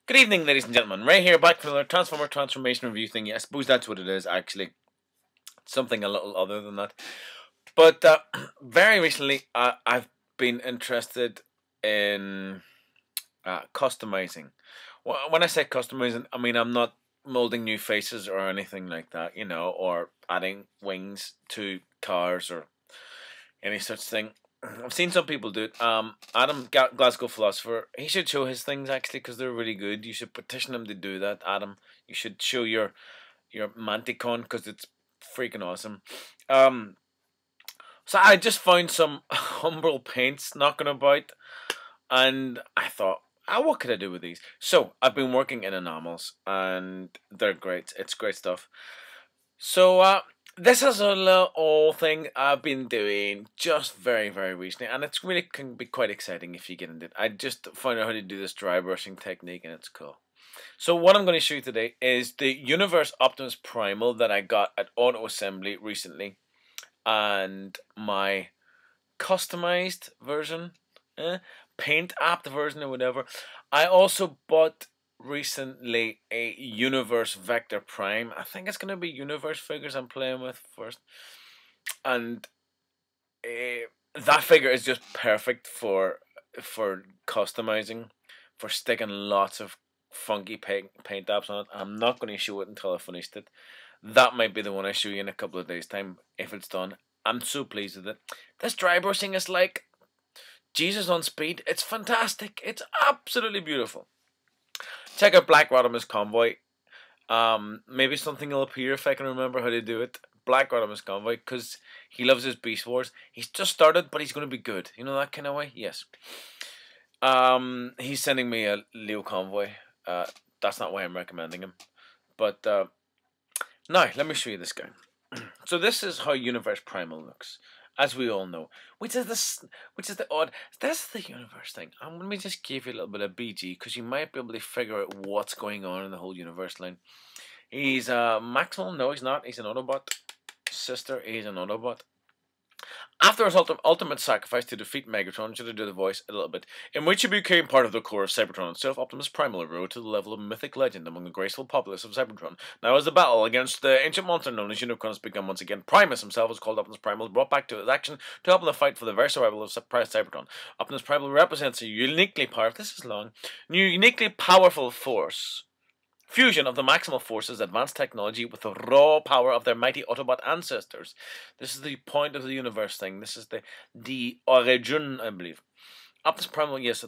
Good evening, ladies and gentlemen. Ray here, back for another Transformer transformation review thingy. I suppose that's what it is, actually. Something a little other than that. But very recently, I've been interested in customizing. When I say customizing, I mean I'm not molding new faces or anything like that, or adding wings to cars or any such thing. I've seen some people do it. Adam, Glasgow philosopher, he should show his things actually because they're really good. You should petition him to do that, Adam. You should show your Manticon because it's freaking awesome. Um, so I just found some Humbrol paints knocking about, and I thought, what could I do with these? So I've been working in enamels, and they're great. It's great stuff. So this is a little thing I've been doing just very, very recently, and it's really can be quite exciting if you get into it. I just found out how to do this dry brushing technique, and it's cool. So what I'm going to show you today is the Universe Optimus Primal that I got at Auto Assembly recently, and my customized version, paint app version or whatever. I also bought recently a Universe Vector Prime. I think it's going to be Universe figures I'm playing with first. And that figure is just perfect for customizing, for sticking lots of funky paint apps on it. I'm not going to show it until I finished it. That might be the one I show you in a couple of days' time if it's done. I'm so pleased with it. This dry brushing is like Jesus on speed. It's fantastic. It's absolutely beautiful. Check out Black Rodimus Convoy. Maybe something will appear if I can remember how to do it. Black Rodimus Convoy, because he loves his Beast Wars. He's just started, but he's going to be good. You know that kind of way? Yes. He's sending me a Leo Convoy. That's not why I'm recommending him. But now, let me show you this guy. So this is how Universe Primal looks, as we all know. Which is the odd. This is the Universe thing. Let me just give you a little bit of BG because you might be able to figure out what's going on in the whole Universe line. He's Maximal. No, he's not. He's an Autobot. Sister, he's an Autobot. After his ultimate sacrifice to defeat Megatron, should I do the voice a little bit, in which he became part of the core of Cybertron itself, Optimus Primal rose to the level of mythic legend among the graceful populace of Cybertron. Now, as the battle against the ancient monster known as Unicron has begun once again, Primus himself is called Optimus Primal, brought back to his action to help in the fight for the very survival of Cybertron. Optimus Primal represents a uniquely powerful force. Fusion of the Maximal Force's advanced technology with the raw power of their mighty Autobot ancestors. This is the point of the universe thing. This is the origin, I believe. Optimus Primal, yes.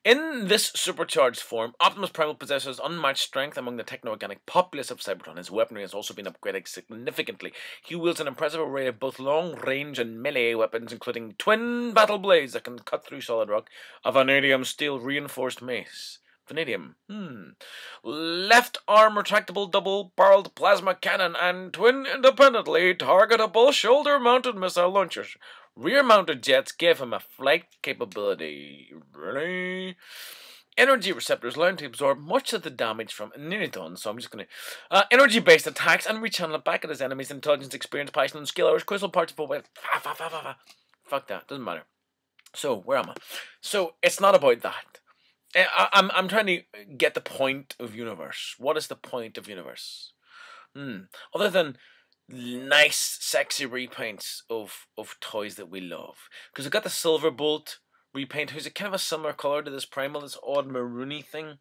In this supercharged form, Optimus Primal possesses unmatched strength among the techno-organic populace of Cybertron. His weaponry has also been upgraded significantly. He wields an impressive array of both long-range and melee weapons, including twin battle blades that can cut through solid rock, a vanadium steel-reinforced mace. Vanadium. Left arm retractable double-barreled plasma cannon and twin independently targetable shoulder-mounted missile launchers. Rear-mounted jets give him a flight capability. Really? Energy receptors allow him to absorb much of the damage from Neutron, so I'm just going to... energy-based attacks and rechannel it back at his enemies' intelligence, experience, passion, and skill, or his crystal parts of a... Fuck that, doesn't matter. So, where am I? So, it's not about that. I'm trying to get the point of Universe. What is the point of Universe? Other than nice, sexy repaints of toys that we love. Because we've got the Silver Bolt repaint, who's a kind of a similar colour to this Primal, this odd maroony thing.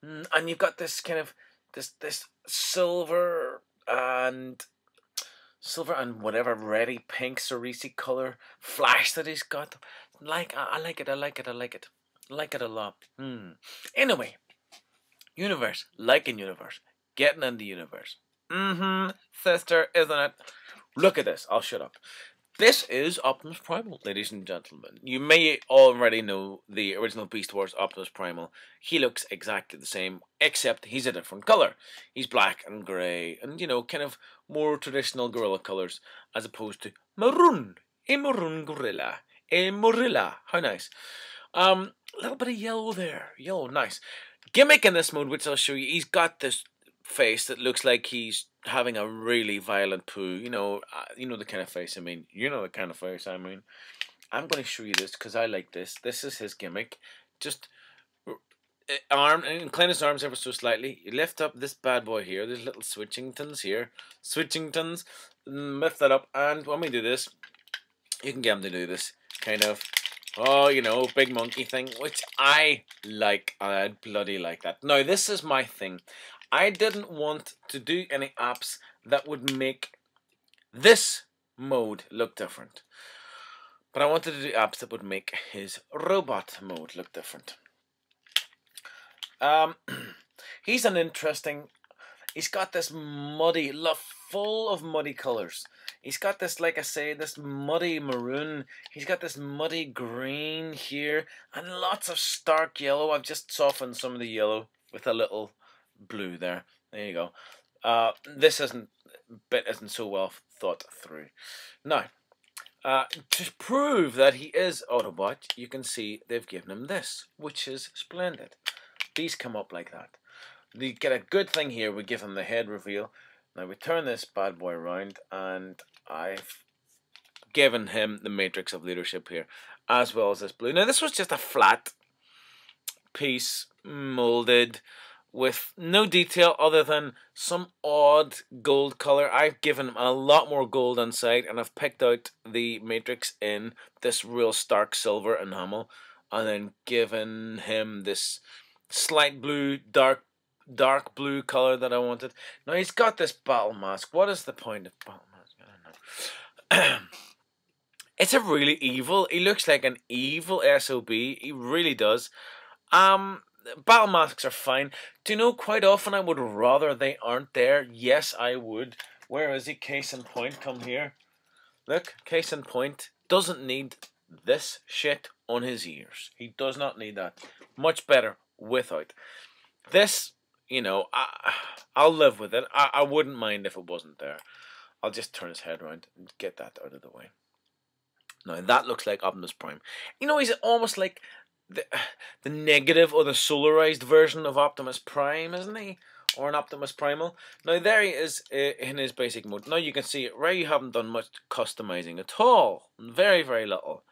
And you've got this kind of this silver and whatever reddy pink cerise colour flash that he's got. I like it. I like it a lot. Anyway, Universe, liking Universe, getting into Universe. Sister, isn't it? Look at this. I'll shut up. This is Optimus Primal, ladies and gentlemen. You may already know the original Beast Wars Optimus Primal. He looks exactly the same, except he's a different colour. He's black and grey, and kind of more traditional gorilla colours, as opposed to maroon. A maroon gorilla. A morilla. How nice. A little bit of yellow there. Yellow, nice. Gimmick in this mode, which I'll show you, he's got this face that looks like he's having a really violent poo. You know the kind of face I mean. You know the kind of face I mean. I'm going to show you this because I like this. This is his gimmick. Just arm and incline his arms ever so slightly. You lift up this bad boy here. There's little switchingtons here. Switchingtons. Lift that up, and when we do this, you can get him to do this kind of, oh, you know, big monkey thing, which I like. I bloody like that. Now, this is my thing. I didn't want to do any apps that would make this mode look different. But I wanted to do apps that would make his robot mode look different. He's an interesting... He's got this muddy, full of muddy colours. He's got this, like I say, this muddy maroon. He's got this muddy green here. And lots of stark yellow. I've just softened some of the yellow with a little blue there. There you go. This isn't so well thought through. Now, to prove that he is Autobot, you can see they've given him this, which is splendid. These come up like that. We get a good thing here. We give him the head reveal. Now we turn this bad boy around, and I've given him the matrix of leadership here, as well as this blue. Now this was just a flat piece, molded, with no detail other than some odd gold color. I've given him a lot more gold inside, and I've picked out the matrix in this real stark silver enamel, and then given him this slight blue, dark blue color that I wanted. Now he's got this battle mask. What is the point of battle mask? I don't know. It's a really evil. He looks like an evil SOB. He really does. Battle masks are fine. Do you know, quite often I would rather they aren't there. Yes, I would. Where is he? Case in point. Come here. Look, case in point. Doesn't need this shit on his ears. He does not need that. Much better without. This, you know, I'll live with it. I wouldn't mind if it wasn't there. I'll just turn his head around and get that out of the way. Now, that looks like Optimus Prime. You know, he's almost like the negative or the solarized version of Optimus Prime, isn't he? Or an Optimus Primal. Now, there he is in his basic mode. Now, you can see it. Ray, you haven't done much customizing at all. Very, very little.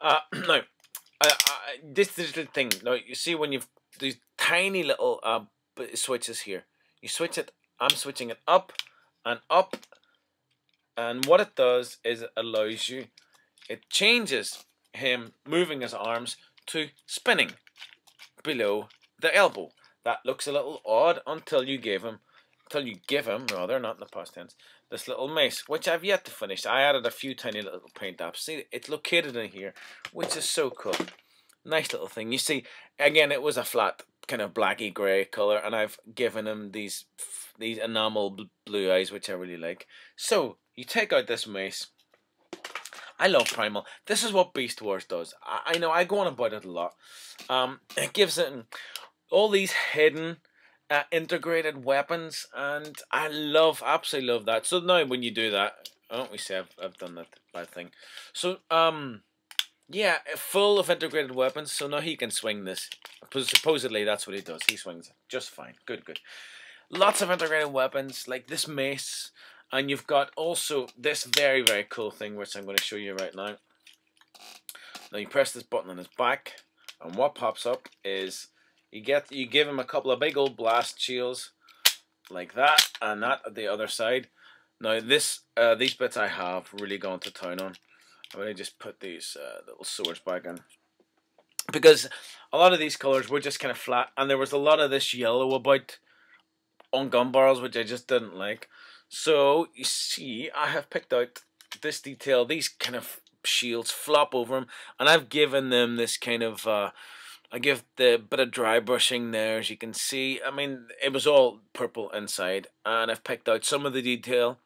Now, this little thing. Now, you see when you've these tiny little switches here. You switch it. I'm switching it up and up. And what it does is it allows you, it changes him moving his arms to spinning below the elbow. That looks a little odd until you give him, rather, not in the past tense, this little mace, which I've yet to finish. I added a few tiny little paint apps. See, it's located in here, which is so cool. Nice little thing. You see, again, it was a flat kind of blacky grey colour, and I've given him these enamel blue eyes, which I really like. So, you take out this mace. I love Primal. This is what Beast Wars does. I know I go on about it a lot. It gives it all these hidden integrated weapons, and I absolutely love that. So now when you do that, oh, we see I've done that bad thing. So yeah, full of integrated weapons. So now he can swing this. Supposedly that's what he does. He swings it just fine. Good. Lots of integrated weapons like this mace. And you've got also this very, very cool thing, which I'm going to show you right now. Now you press this button on his back, and what pops up is you give him a couple of big old blast shields like that, and that at the other side. Now these bits I have really gone to town on. I'm going to just put these little swords back in, because a lot of these colors were just kind of flat, and there was a lot of this yellow about on gun barrels, which I just didn't like. So, you see, I have picked out this detail. These kind of shields flop over them. And I've given them this kind of, I give the bit of dry brushing there, as you can see. I mean, it was all purple inside. And I've picked out some of the detail,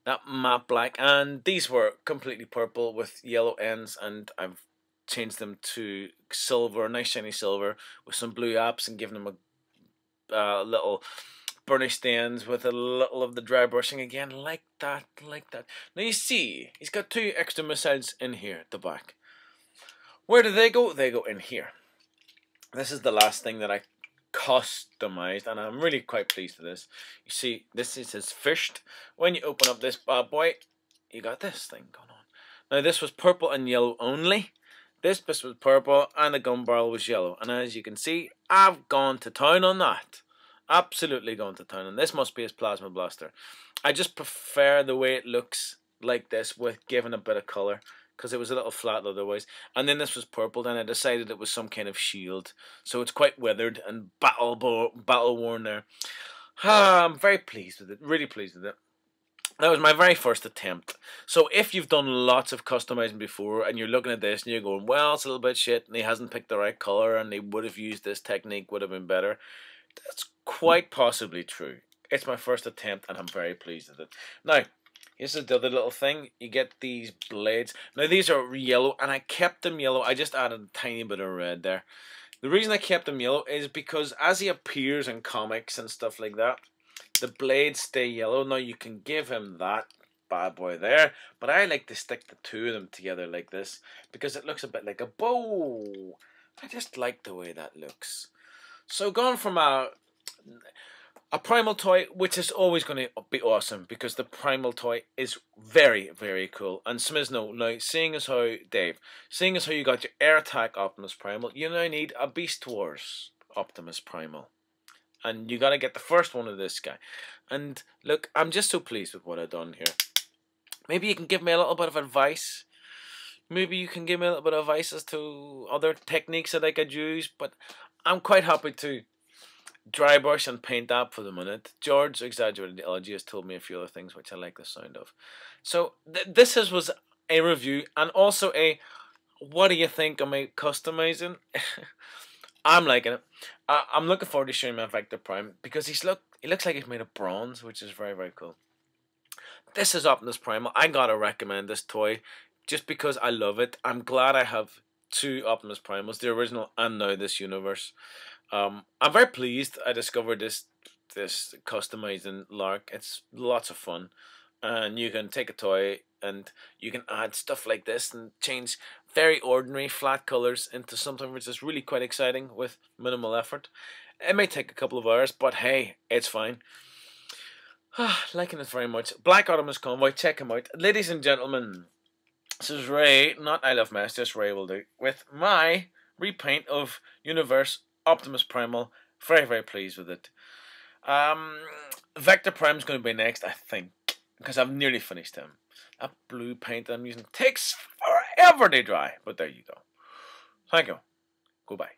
that matte black. And these were completely purple with yellow ends. And I've changed them to silver, nice shiny silver, with some blue apps, and given them a little burnish stains with a little of the dry brushing again, like that. Now you see, he's got 2 extra missiles in here at the back. Where do they go? They go in here. This is the last thing that I customized, and I'm really quite pleased with this. You see, this is his fist. When you open up this bad boy, you got this thing going on. Now this was purple and yellow only. This bit was purple and the gun barrel was yellow. And as you can see, I've gone to town on that. Absolutely gone to town. And this must be his plasma blaster. I just prefer the way it looks like this with giving a bit of colour, because it was a little flat otherwise. And then this was purple, then I decided it was some kind of shield. So it's quite withered and battle worn there. I'm very pleased with it, really pleased with it. That was my very first attempt. So if you've done lots of customizing before and you're looking at this and you're going, well, it's a little bit shit and he hasn't picked the right colour and he would have used this technique, would have been better. That's quite possibly true. It's my first attempt and I'm very pleased with it. Now, here's the other little thing. You get these blades. Now these are yellow and I kept them yellow. I just added a tiny bit of red there. The reason I kept them yellow is because as he appears in comics and stuff like that, the blades stay yellow. Now you can give him that bad boy there, but I like to stick the two of them together like this because it looks a bit like a bow. I just like the way that looks. So going from a Primal toy, which is always going to be awesome because the Primal toy is very, very cool. And Smizno, now seeing as how, Dave, seeing as how you got your Air Attack Optimus Primal, you now need a Beast Wars Optimus Primal. And you got to get the first one of this guy. And look, I'm just so pleased with what I've done here. Maybe you can give me a little bit of advice. Maybe you can give me a little bit of advice as to other techniques that I could use. But I'm quite happy to dry brush and paint that for the minute. George Exaggerated Elegy has told me a few other things which I like the sound of. So this was a review and also a what do you think of my customizing? I'm liking it. I'm looking forward to showing my Vector Prime because he looks like he's made of bronze, which is very, very cool. This is Optimus Primal. I gotta recommend this toy just because I love it. I'm glad I have two Optimus Primals, the original and now this universe. I'm very pleased I discovered this customizing lark. It's lots of fun. And you can take a toy and you can add stuff like this and change very ordinary flat colors into something which is really quite exciting with minimal effort. It may take a couple of hours, but hey, it's fine. Liking it very much. Black Optimus Convoy, check him out. Ladies and gentlemen, this is Ray, not I Love Mess, just Ray will do, with my repaint of Universe Optimus Primal. Very, very pleased with it. Vector Prime's going to be next, I think, because I've nearly finished him. That blue paint that I'm using takes forever to dry, but there you go. Thank you. Goodbye.